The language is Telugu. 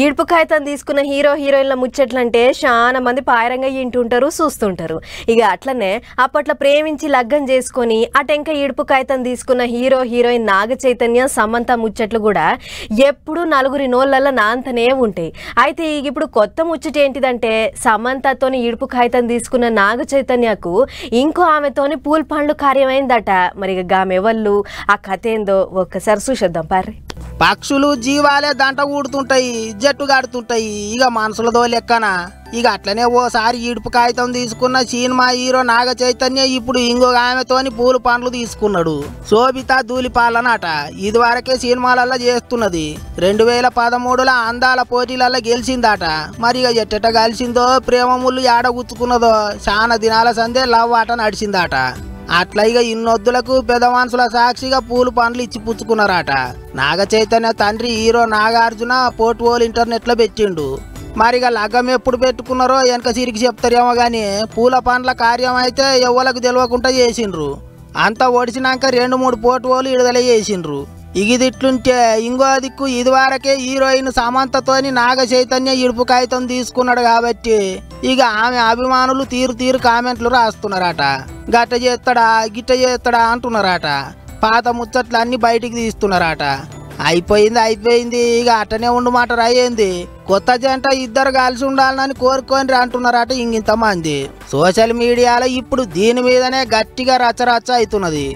ఈడ్పు కాగితం తీసుకున్న హీరో హీరోయిన్ల ముచ్చట్లంటే చాలా మంది పాయరంగా ఇంటుంటారు చూస్తుంటారు. ఇక అట్లనే అప్పట్లో ప్రేమించి లగ్గం చేసుకొని అటెంక ఈడ్పు కాగితం తీసుకున్న హీరో హీరోయిన్ నాగ చైతన్య సమంత ముచ్చట్లు కూడా ఎప్పుడు నలుగురి నోళ్ళల్లో నాంతనే ఉంటాయి. అయితే ఇప్పుడు కొత్త ముచ్చట ఏంటిదంటే సమంతతోని ఈడ్పు కాగితం తీసుకున్న నాగ చైతన్యకు ఇంకో ఆమెతోని పూల్ పండ్లు కార్యమైందట. మరి గామెవళ్ళు ఆ కథ ఏందో ఒక్కసారి చూసేద్దాం పార్రి. పక్షులు జీవాలే దంట ఊడుతుంటాయి, జట్టు కడుతుంటాయి. ఇక మనుషులదో లెక్కన. ఇక అట్లనే ఓసారి ఈడుపు కాగితం తీసుకున్న సినిమా హీరో నాగ చైతన్య ఇప్పుడు ఇంకొక ఆమెతోని పూలు పండ్లు తీసుకున్నాడు. శోభిత ధూళిపాలనట. ఇది వరకే సినిమాలలో చేస్తున్నది. 2013లో అందాల పోటీలలో గెలిచిందట. మరి ఇక ఎట్టెట కలిసిందో ప్రేమ ముళ్ళు ఏడగుచ్చుకున్నదో చాలా దినాల సందే లవ్ ఆట నడిచిందట. అట్లా ఇక ఇన్నొద్దులకు పెద్ద మనుషుల సాక్షిగా పూలు పండ్లు ఇచ్చి పుచ్చుకున్నారట. నాగ చైతన్య తండ్రి హీరో నాగార్జున పోర్ట్వోల్ ఇంటర్నెట్ లో పెట్టిండు. మరిగా లగ్గం ఎప్పుడు పెట్టుకున్నారో వెనక సిరికి చెప్తారేమో గాని పూల పండ్ల కార్యం అయితే ఎవ్వలకు తెలియకుండా చేసిండ్రు. అంతా ఒడిచినాక 2-3 పోర్ట్వోలు విడుదల చేసిండ్రు. ఇగిదిట్లుంటే ఇంకో దిక్కు ఇదివరకే హీరోయిన్ సమంతతోని నాగ చైతన్య ఇడుపు కాగితం తీసుకున్నాడు కాబట్టి ఇక ఆమె అభిమానులు తీరు కామెంట్లు రాస్తున్నారట. గట్ట చేస్తాడా గిట్ట చేస్తాడా అంటున్నారట. పాత ముచ్చట్లు అన్ని బయటికి తీస్తున్నారట. అయిపోయింది ఇక అట్టనే ఉండమాట అయ్యింది. కొత్త జంట ఇద్దరు కలిసి ఉండాలని కోరుకొని అంటున్నారట ఇంతమంది. సోషల్ మీడియాలో ఇప్పుడు దీని మీదనే గట్టిగా రచ్చరచ్చ అవుతున్నది.